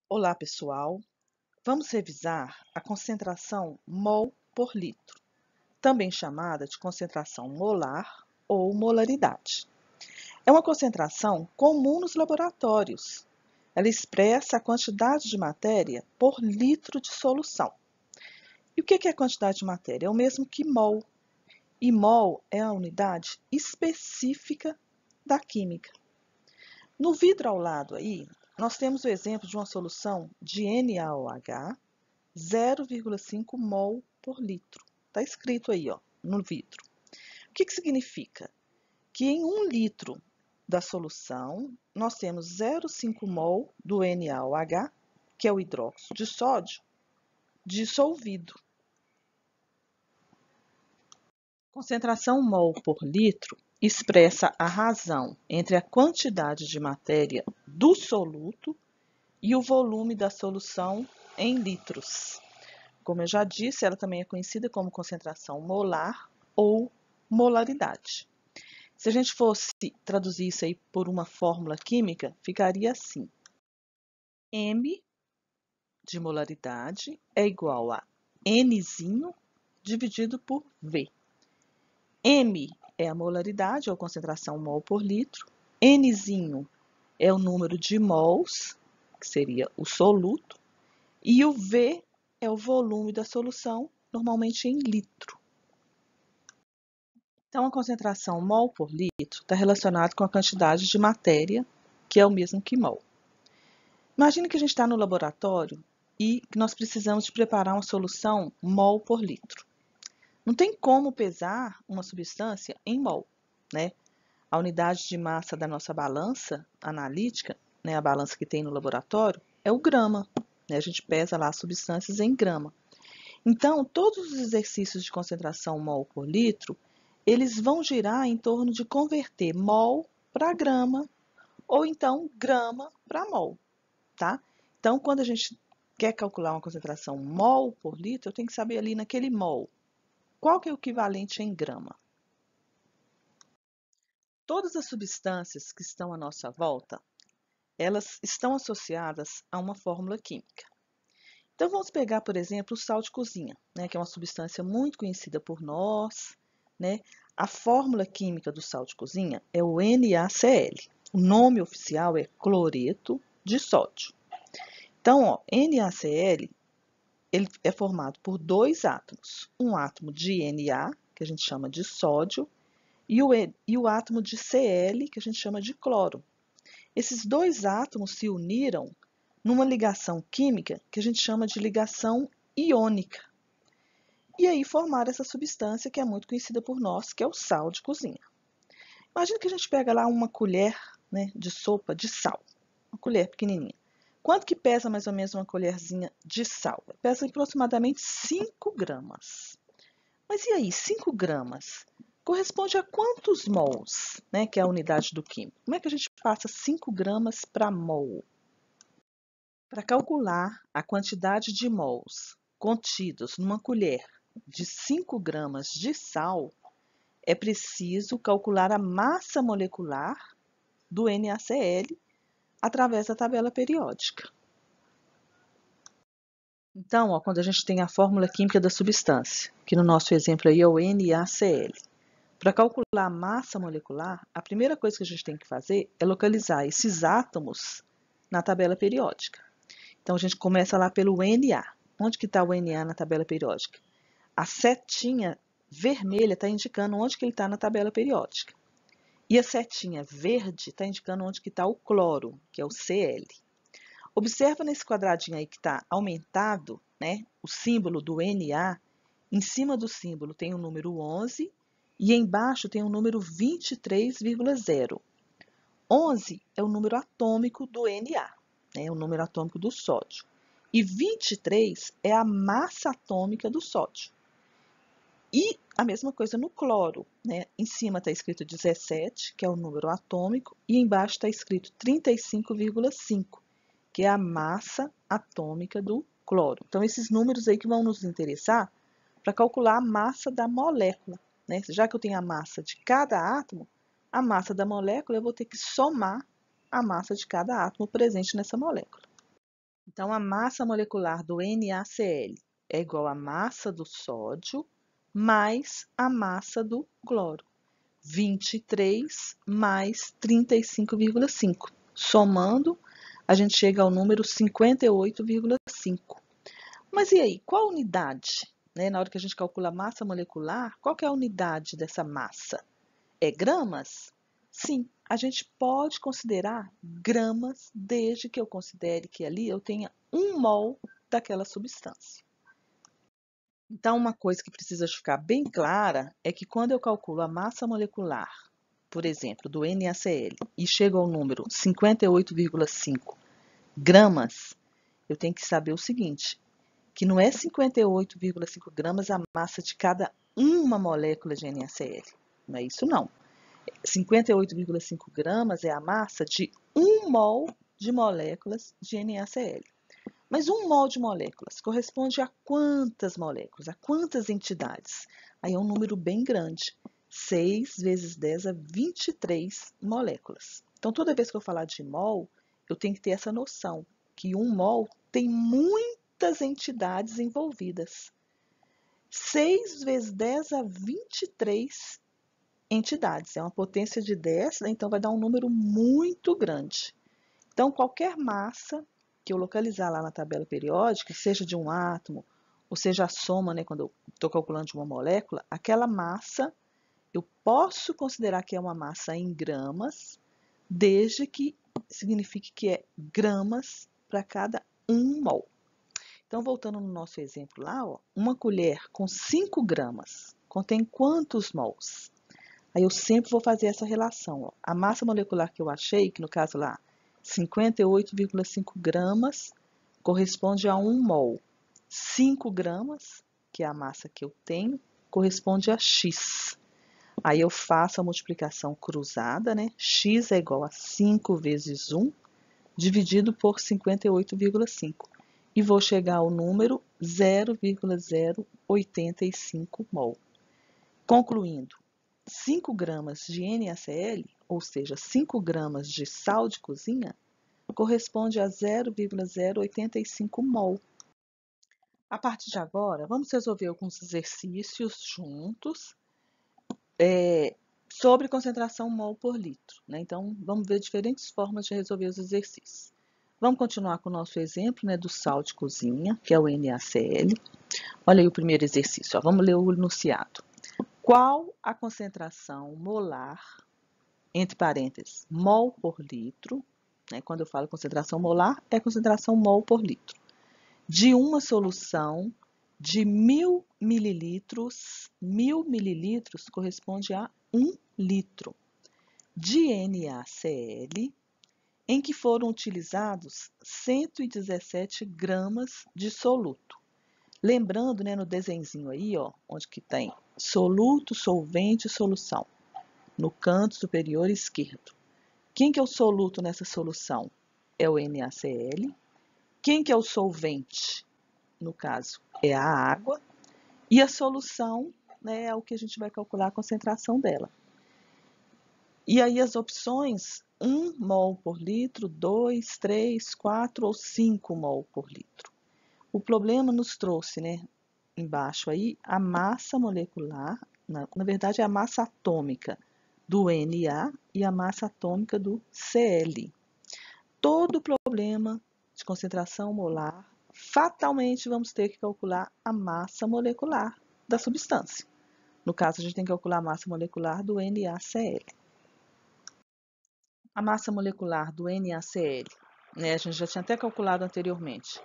Olá, pessoal. Vamos revisar a concentração mol por litro, também chamada de concentração molar ou molaridade. É uma concentração comum nos laboratórios. Ela expressa a quantidade de matéria por litro de solução. E o que é a quantidade de matéria? É o mesmo que mol. E mol é a unidade específica da química. No vidro ao lado aí, nós temos o exemplo de uma solução de NaOH, 0,5 mol por litro. Está escrito aí, ó, no vidro. O que significa? Que em 1 litro da solução, nós temos 0,5 mol do NaOH, que é o hidróxido de sódio, dissolvido. Concentração mol por litro expressa a razão entre a quantidade de matéria do soluto e o volume da solução em litros. Como eu já disse, ela também é conhecida como concentração molar ou molaridade. Se a gente fosse traduzir isso aí por uma fórmula química, ficaria assim: M de molaridade é igual a Nzinho dividido por V. M é a molaridade, ou concentração mol por litro. Nzinho é o número de mols, que seria o soluto. E o V é o volume da solução, normalmente em litro. Então, a concentração mol por litro está relacionada com a quantidade de matéria, que é o mesmo que mol. Imagine que a gente está no laboratório e que nós precisamos de preparar uma solução mol por litro. Não tem como pesar uma substância em mol, né? A unidade de massa da nossa balança analítica, né, a balança que tem no laboratório, é o grama. Né? A gente pesa lá as substâncias em grama. Então, todos os exercícios de concentração mol por litro, eles vão girar em torno de converter mol para grama, ou então grama para mol, tá? Então, quando a gente quer calcular uma concentração mol por litro, eu tenho que saber ali naquele mol, qual que é o equivalente em grama. Todas as substâncias que estão à nossa volta, elas estão associadas a uma fórmula química. Então, vamos pegar, por exemplo, o sal de cozinha, né, que é uma substância muito conhecida por nós, né? A fórmula química do sal de cozinha é o NaCl. O nome oficial é cloreto de sódio. Então, ó, NaCl ele é formado por dois átomos. Um átomo de Na, que a gente chama de sódio, e o átomo de Cl, que a gente chama de cloro. Esses dois átomos se uniram numa ligação química que a gente chama de ligação iônica. E aí formaram essa substância que é muito conhecida por nós, que é o sal de cozinha. Imagina que a gente pega lá uma colher, né, de sopa de sal, uma colher pequenininha. Quanto que pesa mais ou menos uma colherzinha de sal? Pesa aproximadamente 5 gramas. Mas e aí, 5 gramas corresponde a quantos mols, né, que é a unidade do químico? Como é que a gente passa 5 gramas para mol? Para calcular a quantidade de mols contidos numa colher de 5 gramas de sal, é preciso calcular a massa molecular do NaCl através da tabela periódica. Então, ó, quando a gente tem a fórmula química da substância, que no nosso exemplo aí é o NaCl, para calcular a massa molecular, a primeira coisa que a gente tem que fazer é localizar esses átomos na tabela periódica. Então, a gente começa lá pelo Na. Onde que está o Na na tabela periódica? A setinha vermelha está indicando onde que ele está na tabela periódica. E a setinha verde está indicando onde que está o cloro, que é o Cl. Observa nesse quadradinho aí que está aumentado, né, o símbolo do Na. Em cima do símbolo tem o número 11 e embaixo tem o número 23,0. 11 é o número atômico do Na, né, o número atômico do sódio. E 23 é a massa atômica do sódio. E a mesma coisa no cloro, né? Em cima está escrito 17, que é o número atômico, e embaixo está escrito 35,5, que é a massa atômica do cloro. Então, esses números aí que vão nos interessar para calcular a massa da molécula, né? Já que eu tenho a massa de cada átomo, a massa da molécula eu vou ter que somar a massa de cada átomo presente nessa molécula. Então, a massa molecular do NaCl é igual à massa do sódio mais a massa do cloro. 23 mais 35,5. Somando, a gente chega ao número 58,5. Mas e aí, qual a unidade? Na hora que a gente calcula a massa molecular, qual que é a unidade dessa massa? É gramas? Sim, a gente pode considerar gramas desde que eu considere que ali eu tenha 1 mol daquela substância. Então, uma coisa que precisa ficar bem clara é que quando eu calculo a massa molecular, por exemplo, do NaCl, e chego ao número 58,5 gramas, eu tenho que saber o seguinte, que não é 58,5 gramas a massa de cada uma molécula de NaCl. Não é isso, não. 58,5 gramas é a massa de 1 mol de moléculas de NaCl. Mas 1 mol de moléculas corresponde a quantas moléculas? A quantas entidades? Aí é um número bem grande. 6 vezes 10 é 23 moléculas. Então, toda vez que eu falar de mol, eu tenho que ter essa noção, que 1 mol tem muitas entidades envolvidas. 6 vezes 10 a 23 entidades. É uma potência de 10, né? Então vai dar um número muito grande. Então, qualquer massa que eu localizar lá na tabela periódica, seja de um átomo, ou seja a soma, né, quando eu estou calculando de uma molécula, aquela massa eu posso considerar que é uma massa em gramas, desde que signifique que é gramas para cada 1 mol. Então, voltando no nosso exemplo lá, ó, uma colher com 5 gramas contém quantos mols? Aí eu sempre vou fazer essa relação. Ó. A massa molecular que eu achei, que no caso lá, 58,5 gramas, corresponde a 1 mol. 5 gramas, que é a massa que eu tenho, corresponde a X. Aí eu faço a multiplicação cruzada, né? X é igual a 5 vezes 1, dividido por 58,5. E vou chegar ao número 0,085 mol. Concluindo, 5 gramas de NaCl, ou seja, 5 gramas de sal de cozinha, corresponde a 0,085 mol. A partir de agora, vamos resolver alguns exercícios juntos sobre concentração mol por litro. Né? Então, vamos ver diferentes formas de resolver os exercícios. Vamos continuar com o nosso exemplo, né, do sal de cozinha, que é o NaCl. Olha aí o primeiro exercício, ó. Vamos ler o enunciado. Qual a concentração molar, entre parênteses, mol por litro, né? Quando eu falo concentração molar, é concentração mol por litro, de uma solução de 1000 mililitros, 1000 mililitros corresponde a 1 litro, de NaCl, em que foram utilizados 117 gramas de soluto. Lembrando, né, no desenho aí, ó, onde que tem soluto, solvente e solução, no canto superior esquerdo. Quem que é o soluto nessa solução? É o NaCl. Quem que é o solvente? No caso, é a água. E a solução, né, é o que a gente vai calcular a concentração dela. E aí as opções, 1 mol por litro, 2, 3, 4 ou 5 mol por litro. O problema nos trouxe, né, embaixo aí, a massa molecular, na verdade é a massa atômica do Na e a massa atômica do Cl. Todo problema de concentração molar, fatalmente vamos ter que calcular a massa molecular da substância. No caso, a gente tem que calcular a massa molecular do NaCl. A massa molecular do NaCl, né, a gente já tinha até calculado anteriormente,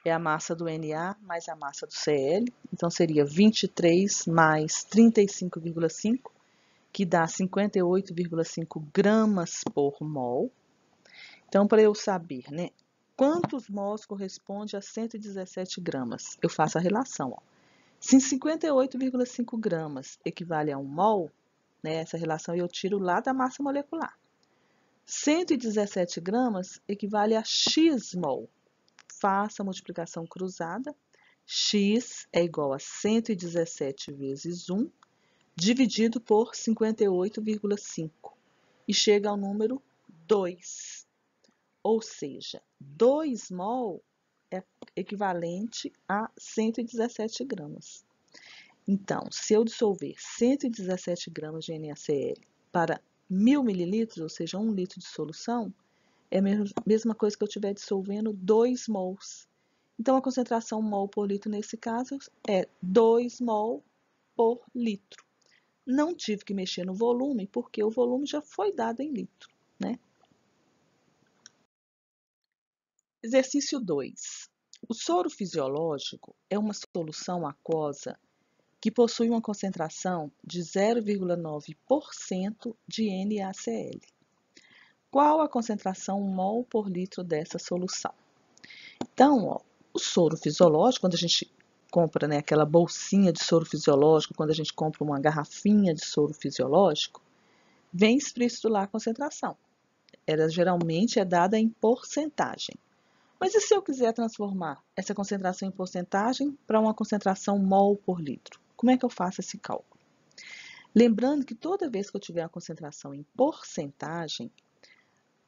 é a massa do Na mais a massa do Cl, então seria 23 mais 35,5, que dá 58,5 gramas por mol. Então, para eu saber, né, quantos mols corresponde a 117 gramas, eu faço a relação. Ó. Se 58,5 gramas equivale a 1 mol, né, essa relação eu tiro lá da massa molecular. 117 gramas equivale a x mol. Faça a multiplicação cruzada. X é igual a 117 vezes 1, dividido por 58,5. E chega ao número 2. Ou seja, 2 mol é equivalente a 117 gramas. Então, se eu dissolver 117 gramas de NaCl para 1.000 mililitros, ou seja, 1 litro de solução, é a mesma coisa que eu estiver dissolvendo 2 mols. Então, a concentração mol por litro nesse caso é 2 mol por litro. Não tive que mexer no volume, porque o volume já foi dado em litro, né? Exercício 2. O soro fisiológico é uma solução aquosa que possui uma concentração de 0,9% de NaCl. Qual a concentração mol por litro dessa solução? Então, ó, o soro fisiológico, quando a gente compra, né, aquela bolsinha de soro fisiológico, quando a gente compra uma garrafinha de soro fisiológico, vem explícito lá a concentração. Ela geralmente é dada em porcentagem. Mas e se eu quiser transformar essa concentração em porcentagem para uma concentração mol por litro? Como é que eu faço esse cálculo? Lembrando que toda vez que eu tiver uma concentração em porcentagem,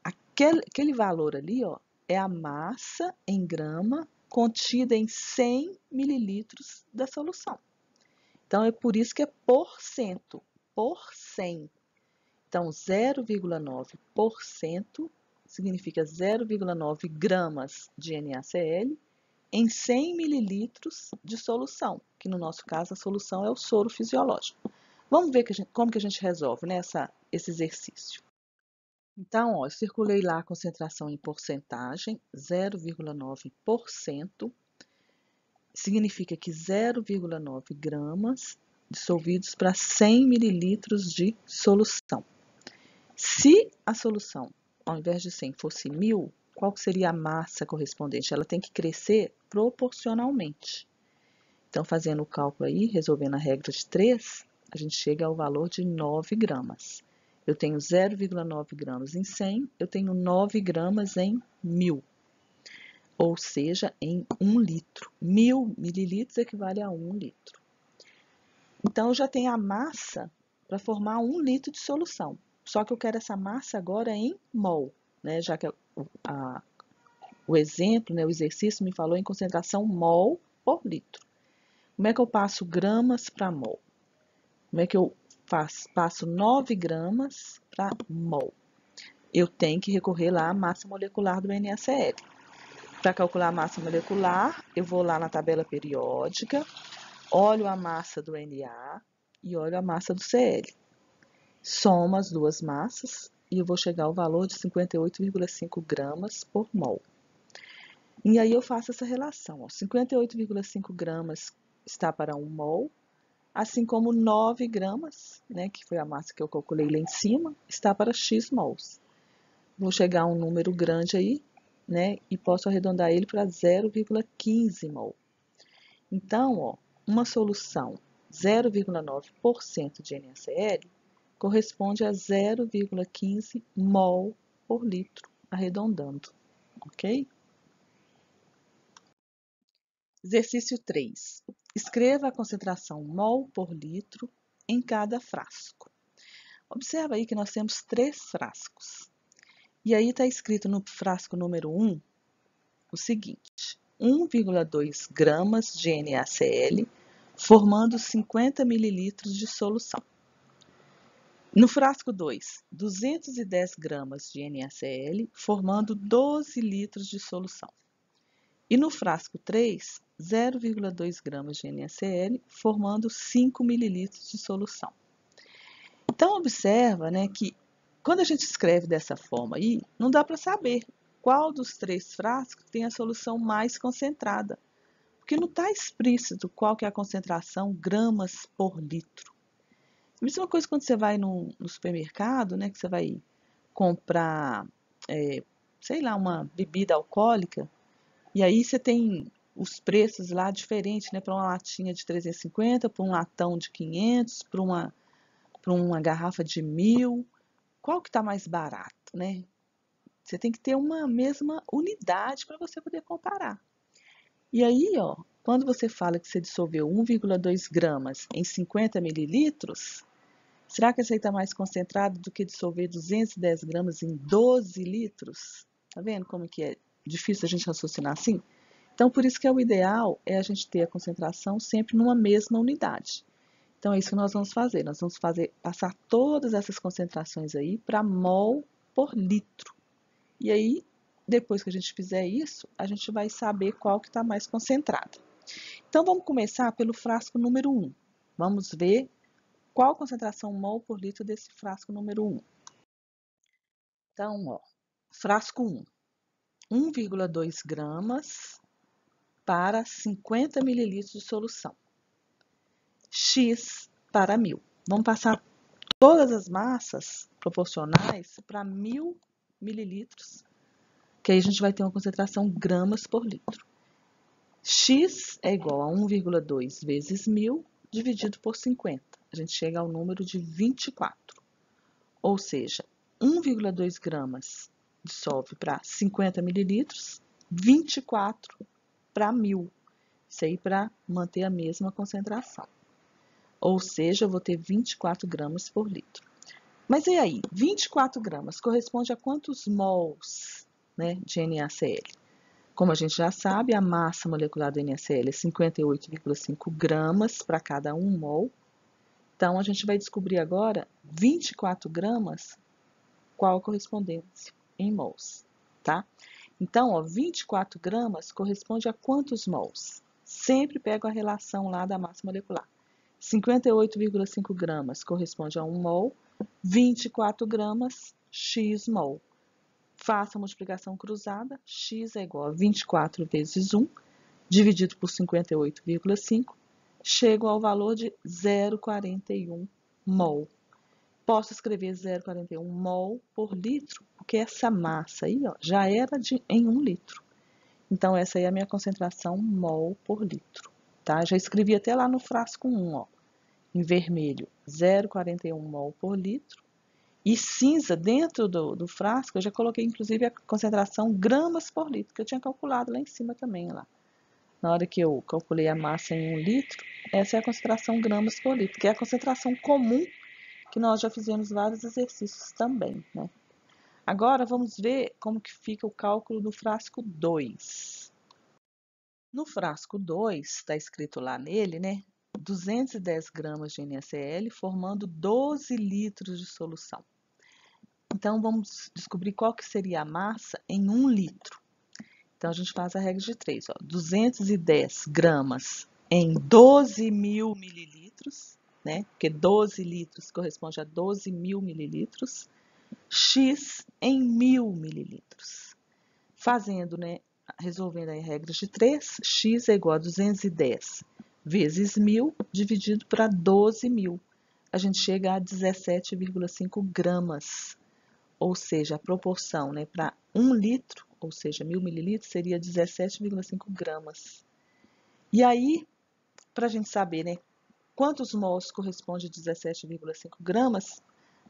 aquele valor ali, ó, é a massa em grama contida em 100 mililitros da solução. Então, é por isso que é por cento, por 100. Então, 0,9% significa 0,9 gramas de NaCl em 100 mililitros de solução, que no nosso caso a solução é o soro fisiológico. Vamos ver como que a gente resolve, né, esse exercício. Então, ó, eu circulei lá a concentração em porcentagem, 0,9%, significa que 0,9 gramas dissolvidos para 100 mililitros de solução. Se a solução, ao invés de 100, fosse 1.000, qual seria a massa correspondente? Ela tem que crescer proporcionalmente. Então, fazendo o cálculo aí, resolvendo a regra de 3, a gente chega ao valor de 9 gramas. Eu tenho 0,9 gramas em 100, eu tenho 9 gramas em 1.000. Ou seja, em 1 litro. 1.000 mililitros equivale a 1 litro. Então, eu já tenho a massa para formar 1 litro de solução. Só que eu quero essa massa agora em mol, né? Já que o exemplo, né, o exercício me falou em concentração mol por litro. Como é que eu passo gramas para mol? Como é que eu passo 9 gramas para mol? Eu tenho que recorrer lá à massa molecular do NaCl. Para calcular a massa molecular, eu vou lá na tabela periódica, olho a massa do Na e olho a massa do Cl. Somo as duas massas e eu vou chegar ao valor de 58,5 gramas por mol. E aí eu faço essa relação. 58,5 gramas está para 1 mol, assim como 9 gramas, né, que foi a massa que eu calculei lá em cima, está para x mols. Vou chegar a um número grande aí, né, e posso arredondar ele para 0,15 mol. Então, ó, uma solução 0,9% de NaCl corresponde a 0,15 mol por litro, arredondando, ok? Exercício 3. Escreva a concentração mol por litro em cada frasco. Observa aí que nós temos 3 frascos. E aí está escrito no frasco número 1 o seguinte: 1,2 gramas de NaCl formando 50 mililitros de solução. No frasco 2, 210 gramas de NaCl formando 12 litros de solução. E no frasco 3, 0,2 gramas de NaCl formando 5 mililitros de solução. Então, observa, né, que quando a gente escreve dessa forma aí, não dá para saber qual dos 3 frascos tem a solução mais concentrada, porque não está explícito qual que é a concentração gramas por litro. A mesma coisa quando você vai no supermercado, né, que você vai comprar, sei lá, uma bebida alcoólica, e aí você tem os preços lá diferentes, né, para uma latinha de 350, para um latão de 500, para uma garrafa de 1.000. Qual que está mais barato, né? Você tem que ter uma mesma unidade para você poder comparar. E aí, ó, quando você fala que você dissolveu 1,2 gramas em 50 mililitros, será que esse aí está mais concentrado do que dissolver 210 gramas em 12 litros? Tá vendo como que é difícil a gente raciocinar assim? Então, por isso que o ideal é a gente ter a concentração sempre numa mesma unidade. Então, é isso que nós vamos fazer. Nós vamos passar todas essas concentrações aí para mol por litro. E aí, depois que a gente fizer isso, a gente vai saber qual que está mais concentrado. Então, vamos começar pelo frasco número 1. Vamos ver qual a concentração mol por litro desse frasco número 1. Então, ó, frasco 1, 1,2 gramas para 50 mililitros de solução. X para 1000. Vamos passar todas as massas proporcionais para 1000 mililitros, que aí a gente vai ter uma concentração gramas por litro. X é igual a 1,2 vezes 1000 dividido por 50. A gente chega ao número de 24. Ou seja, 1,2 gramas dissolve para 50 mililitros, 24 para 1000. Isso aí para manter a mesma concentração. Ou seja, eu vou ter 24 gramas por litro. Mas e aí? 24 gramas corresponde a quantos mols, né, de NaCl? Como a gente já sabe, a massa molecular do NaCl é 58,5 gramas para cada 1 mol. Então, a gente vai descobrir agora 24 gramas, qual a correspondência em mols, tá? Então, ó, 24 gramas corresponde a quantos mols? Sempre pego a relação lá da massa molecular. 58,5 gramas corresponde a 1 mol, 24 gramas, x mol. Faça a multiplicação cruzada, x é igual a 24 vezes 1, dividido por 58,5, chego ao valor de 0,41 mol. Posso escrever 0,41 mol por litro, porque essa massa aí, ó, já era em 1 litro. Então, essa aí é a minha concentração mol por litro, tá? Já escrevi até lá no frasco 1, ó, em vermelho, 0,41 mol por litro. E cinza, dentro do frasco, eu já coloquei inclusive a concentração gramas por litro, que eu tinha calculado lá em cima também, lá. Na hora que eu calculei a massa em 1 litro, essa é a concentração gramas por litro, que é a concentração comum, que nós já fizemos vários exercícios também, né? Agora, vamos ver como que fica o cálculo do frasco 2. No frasco 2, está escrito lá nele, né? 210 gramas de NaCl, formando 12 litros de solução. Então, vamos descobrir qual que seria a massa em 1 litro. Então, a gente faz a regra de 3, ó. 210 gramas em 12.000 mililitros, né? Porque 12 litros corresponde a 12.000 mililitros. X em 1.000 mililitros. Fazendo, né? Resolvendo aí regras de 3, x é igual a 210 vezes 1.000 dividido para 12.000. A gente chega a 17,5 gramas. Ou seja, a proporção, né, para 1 litro, ou seja, 1.000 mililitros, seria 17,5 gramas. E aí, para a gente saber, né, quantos mols corresponde a 17,5 gramas,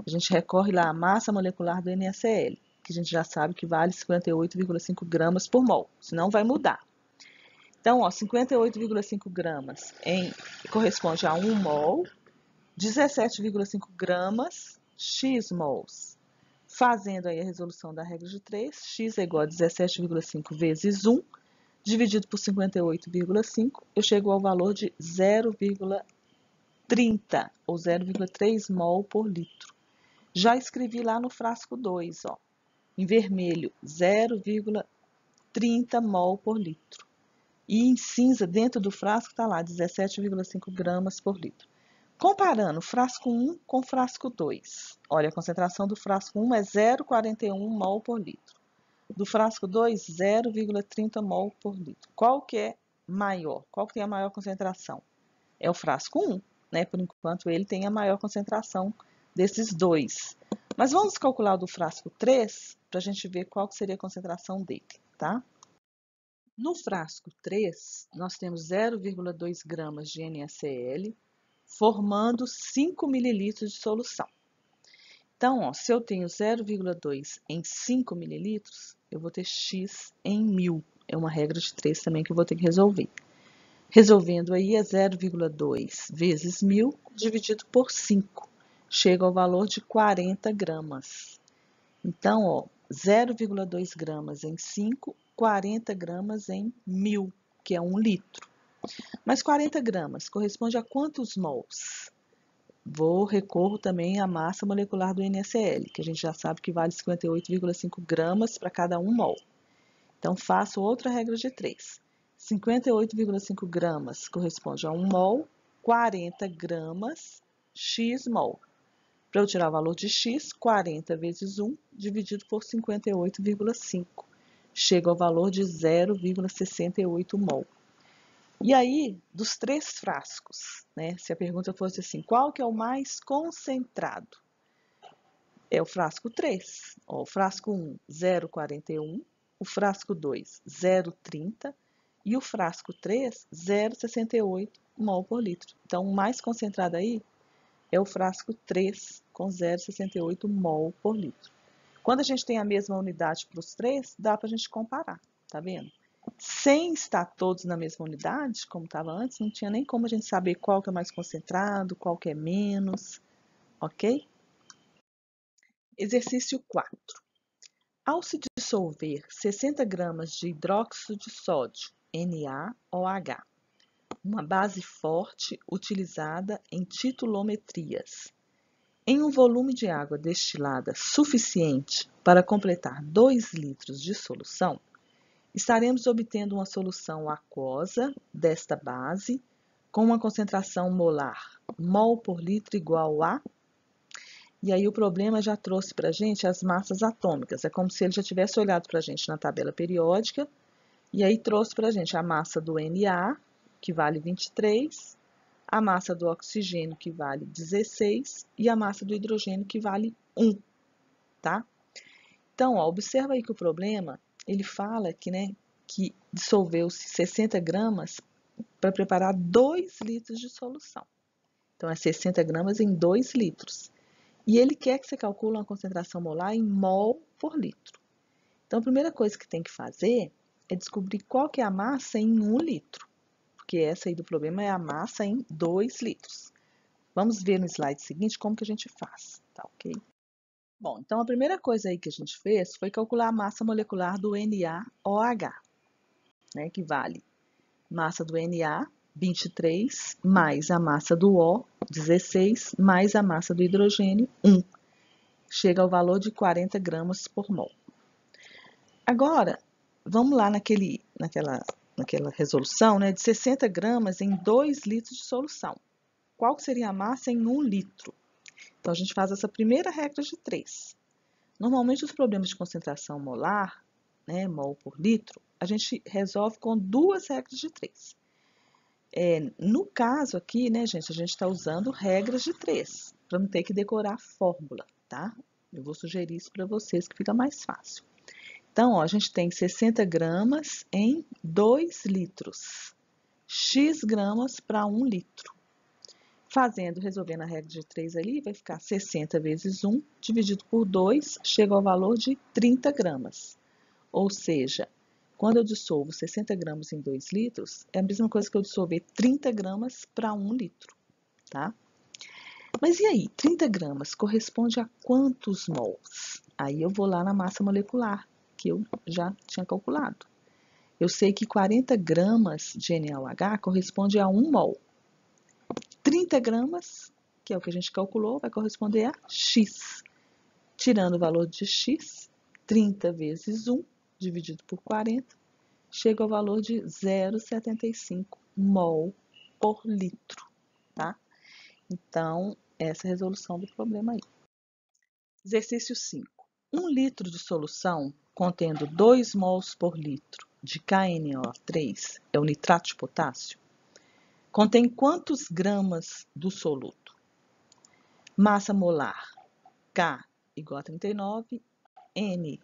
a gente recorre lá à massa molecular do NaCl, que a gente já sabe que vale 58,5 gramas por mol, senão vai mudar. Então, ó, 58,5 gramas corresponde a 1 mol, 17,5 gramas, x mols. Fazendo aí a resolução da regra de 3, x é igual a 17,5 vezes 1, dividido por 58,5, eu chego ao valor de 0,30 ou 0,3 mol por litro. Já escrevi lá no frasco 2, ó, em vermelho, 0,30 mol por litro. E em cinza, dentro do frasco, está lá, 17,5 gramas por litro. Comparando frasco 1 com frasco 2. Olha, a concentração do frasco 1 é 0,41 mol por litro. Do frasco 2, 0,30 mol por litro. Qual que é maior? Qual que tem a maior concentração? É o frasco 1, né? Por enquanto, ele tem a maior concentração desses dois. Mas vamos calcular o do frasco 3 para a gente ver qual que seria a concentração dele, tá? No frasco 3, nós temos 0,2 gramas de NaCl, formando 5 mililitros de solução. Então, ó, se eu tenho 0,2 em 5 mililitros, eu vou ter x em 1.000. É uma regra de 3 também que eu vou ter que resolver. Resolvendo aí é 0,2 vezes 1.000 dividido por 5. Chega ao valor de 40 gramas. Então, ó, 0,2 gramas em 5 40 gramas em 1000, que é 1 litro. Mas 40 gramas corresponde a quantos mols? Recorro também à massa molecular do NaCl, que a gente já sabe que vale 58,5 gramas para cada 1 mol. Então, faço outra regra de 3. 58,5 gramas corresponde a 1 mol, 40 gramas, x mol. Para eu tirar o valor de x, 40 vezes 1 dividido por 58,5. Chega ao valor de 0,68 mol. E aí, dos 3 frascos, né? Se a pergunta fosse assim, qual que é o mais concentrado? É o frasco 3. Ó, o frasco 1, 0,41. O frasco 2, 0,30. E o frasco 3, 0,68 mol por litro. Então, o mais concentrado aí é o frasco 3, com 0,68 mol por litro. Quando a gente tem a mesma unidade para os 3, dá para a gente comparar, tá vendo? Sem estar todos na mesma unidade, como estava antes, não tinha nem como a gente saber qual que é mais concentrado, qual que é menos, ok? Exercício 4. Ao se dissolver 60 gramas de hidróxido de sódio, NaOH, uma base forte utilizada em titulometrias, em um volume de água destilada suficiente para completar 2 litros de solução, estaremos obtendo uma solução aquosa desta base com uma concentração molar, mol por litro igual a... E aí o problema já trouxe para a gente as massas atômicas. É como se ele já tivesse olhado para a gente na tabela periódica e aí trouxe para a gente a massa do Na, que vale 23, a massa do oxigênio, que vale 16, e a massa do hidrogênio, que vale 1, tá? Então, ó, observa aí que o problema, ele fala que, né, que dissolveu-se 60 gramas para preparar 2 litros de solução. Então, é 60 gramas em 2 litros. E ele quer que você calcule uma concentração molar em mol por litro. Então, a primeira coisa que tem que fazer é descobrir qual que é a massa em 1 litro. Porque essa aí do problema é a massa em 2 litros. Vamos ver no slide seguinte como que a gente faz, tá ok? Bom, então a primeira coisa aí que a gente fez foi calcular a massa molecular do NaOH, né, que vale massa do Na, 23, mais a massa do O, 16, mais a massa do hidrogênio, 1. Chega ao valor de 40 gramas por mol. Agora, vamos lá naquela resolução, né, de 60 gramas em 2 litros de solução. Qual seria a massa em 1 litro? Então, a gente faz essa primeira regra de 3. Normalmente, os problemas de concentração molar, né, mol por litro, a gente resolve com 2 regras de 3. No caso aqui, né, gente, a gente está usando regras de 3, para não ter que decorar a fórmula, tá? Eu vou sugerir isso para vocês, que fica mais fácil. Então, ó, a gente tem 60 gramas em 2 litros. X gramas para 1 litro. Resolvendo a regra de 3 ali, vai ficar 60 vezes 1, dividido por 2, chega ao valor de 30 gramas. Ou seja, quando eu dissolvo 60 gramas em 2 litros, é a mesma coisa que eu dissolver 30 gramas para 1 litro, tá? Mas e aí, 30 gramas corresponde a quantos mols? Aí eu vou lá na massa molecular, que eu já tinha calculado. Eu sei que 40 gramas de NaOH corresponde a 1 mol. 30 gramas, que é o que a gente calculou, vai corresponder a X. Tirando o valor de X, 30 vezes 1, dividido por 40, chega ao valor de 0,75 mol por litro, tá? Então, essa é a resolução do problema aí. Exercício 5. 1 litro de solução contendo 2 mols por litro de KNO3, é o nitrato de potássio, contém quantos gramas do soluto? Massa molar K igual a 39, N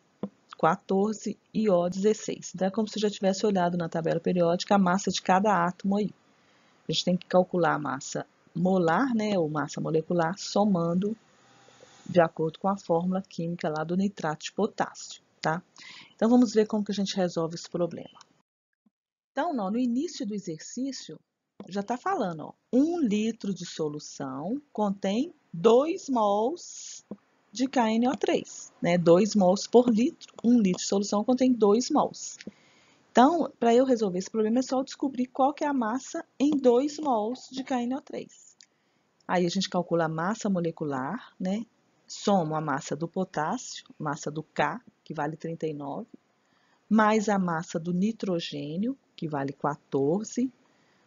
14 e O 16. Então, é como se já tivesse olhado na tabela periódica a massa de cada átomo aí. A gente tem que calcular a massa molar, né, ou massa molecular, somando de acordo com a fórmula química lá do nitrato de potássio, tá? Então, vamos ver como que a gente resolve esse problema. Então, no início do exercício, já está falando, ó, 1 litro de solução contém 2 mols de KNO3, né? 2 mols por litro. 1 litro de solução contém 2 mols. Então, para eu resolver esse problema, é só eu descobrir qual que é a massa em 2 mols de KNO3. Aí a gente calcula a massa molecular, né? Soma a massa do potássio, massa do K, que vale 39, mais a massa do nitrogênio, que vale 14,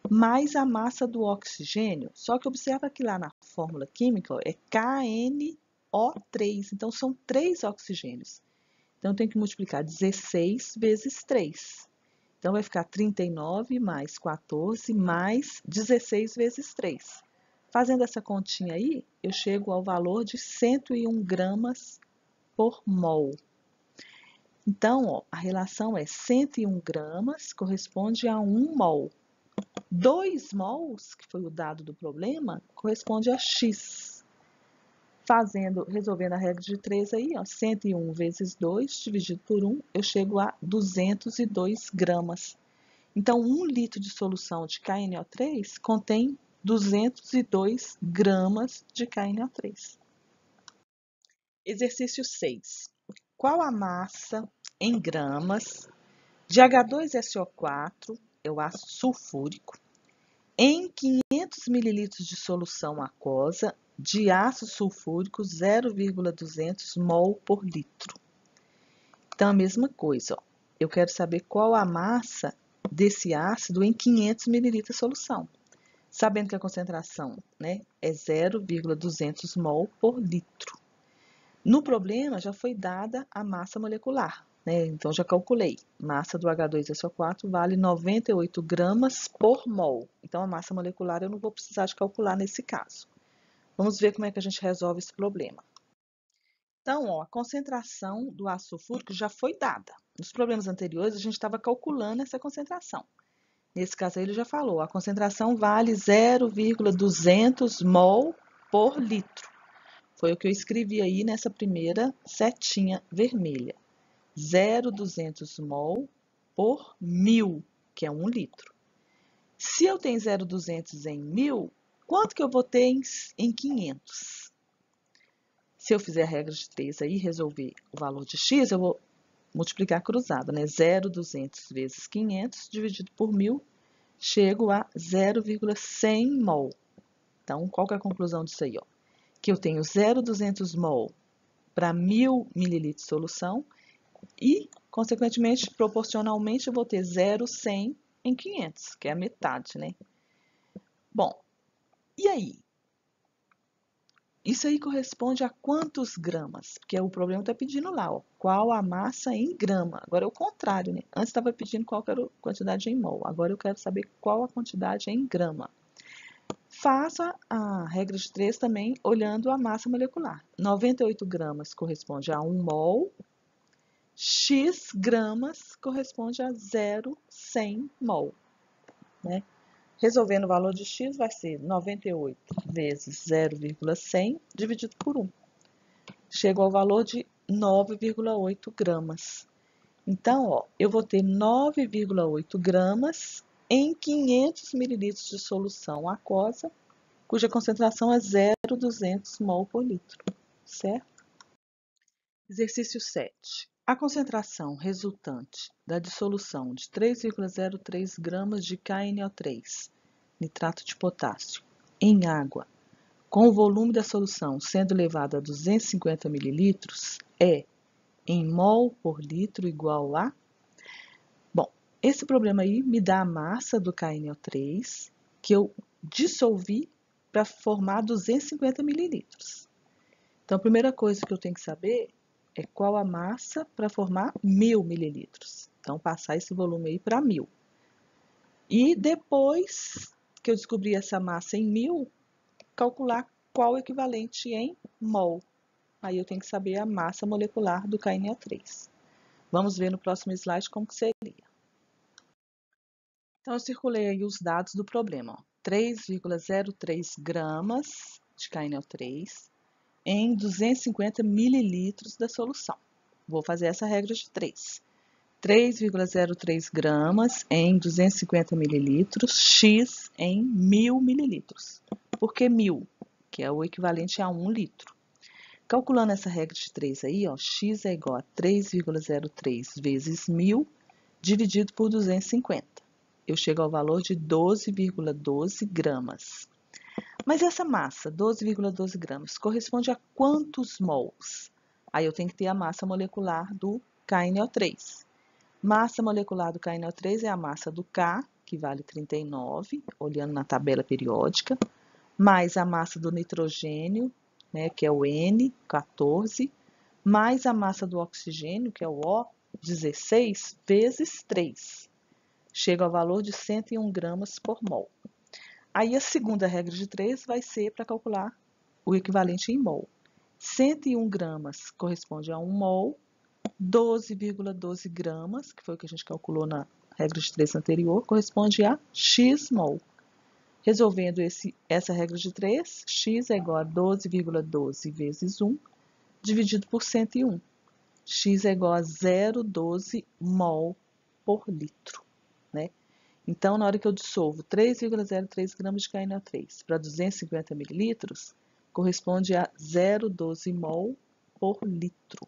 mais a massa do oxigênio. Só que observa que lá na fórmula química ó, é KNO3, então são 3 oxigênios. Então, eu tenho que multiplicar 16 vezes 3. Então, vai ficar 39 mais 14 mais 16 vezes 3. Fazendo essa continha aí, eu chego ao valor de 101 gramas por mol. Então, ó, a relação é 101 gramas corresponde a 1 mol. 2 mols, que foi o dado do problema, corresponde a X. Resolvendo a regra de 3 aí, ó, 101 vezes 2 dividido por 1, eu chego a 202 gramas. Então, 1 litro de solução de KNO3 contém 202 gramas de KNO3. Exercício 6. Qual a massa em gramas de H2SO4, é o ácido sulfúrico, em 500 ml de solução aquosa de ácido sulfúrico 0,200 mol por litro? Então, a mesma coisa, ó. Eu quero saber qual a massa desse ácido em 500 ml de solução. Sabendo que a concentração, né, é 0,200 mol por litro. No problema, já foi dada a massa molecular, né? Então, já calculei. Massa do H2SO4 vale 98 gramas por mol. Então, a massa molecular eu não vou precisar de calcular nesse caso. Vamos ver como é que a gente resolve esse problema. Então, ó, a concentração do ácido sulfúrico já foi dada. Nos problemas anteriores, a gente estava calculando essa concentração. Nesse caso aí, ele já falou, a concentração vale 0,200 mol por litro. Foi o que eu escrevi aí nessa primeira setinha vermelha. 0,200 mol por 1000, que é 1 litro. Se eu tenho 0,200 em 1000, quanto que eu vou ter em 500? Se eu fizer a regra de 3 aí e resolver o valor de x, eu vou multiplicar cruzado, né? 0,200 vezes 500 dividido por 1000, chego a 0,100 mol. Então, qual que é a conclusão disso aí? Ó? Que eu tenho 0,200 mol para 1000 ml de solução e, consequentemente, proporcionalmente, eu vou ter 0,100 em 500, que é a metade, né? Bom, e aí? Isso aí corresponde a quantos gramas? Porque o problema está pedindo lá, ó, qual a massa em grama. Agora é o contrário, né? Antes estava pedindo qual era a quantidade em mol. Agora eu quero saber qual a quantidade em grama. Faça a regra de 3 também olhando a massa molecular. 98 gramas corresponde a 1 mol. X gramas corresponde a 0,100 mol, né? Resolvendo o valor de x vai ser 98 vezes 0,100 dividido por 1. Chego ao valor de 9,8 gramas. Então, ó, eu vou ter 9,8 gramas em 500 mililitros de solução aquosa, cuja concentração é 0,200 mol por litro, certo? Exercício 7. A concentração resultante da dissolução de 3,03 gramas de KNO3, nitrato de potássio, em água, com o volume da solução sendo elevado a 250 ml, é em mol por litro igual a... Bom, esse problema aí me dá a massa do KNO3, que eu dissolvi para formar 250 ml. Então, a primeira coisa que eu tenho que saber é qual a massa para formar 1000 ml. Então, passar esse volume aí para 1000. E depois que eu descobri essa massa em 1000, calcular qual o equivalente em mol. Aí eu tenho que saber a massa molecular do KNO3. Vamos ver no próximo slide como que seria. Então, eu circulei aí os dados do problema. 3,03 gramas de KNO3 em 250 mililitros da solução. Vou fazer essa regra de 3. 3,03 gramas em 250 mililitros, x em 1000 mililitros. Por que 1000? Que é o equivalente a 1 litro. Calculando essa regra de 3 aí, ó, x é igual a 3,03 vezes 1000, dividido por 250. Eu chego ao valor de 12,12 gramas. Mas essa massa, 12,12 gramas, corresponde a quantos mols? Aí eu tenho que ter a massa molecular do KNO3. Massa molecular do KNO3 é a massa do K, que vale 39, olhando na tabela periódica, mais a massa do nitrogênio, né, que é o N, 14, mais a massa do oxigênio, que é o O, 16, vezes 3. Chega ao valor de 101 gramas por mol. Aí a segunda regra de 3 vai ser para calcular o equivalente em mol. 101 gramas corresponde a 1 mol, 12,12 gramas, que foi o que a gente calculou na regra de 3 anterior, corresponde a x mol. Resolvendo essa regra de 3, x é igual a 12,12 vezes 1, dividido por 101. X é igual a 0,12 mol por litro, né? Então, na hora que eu dissolvo 3,03 gramas de KNO3 para 250 mililitros, corresponde a 0,12 mol por litro.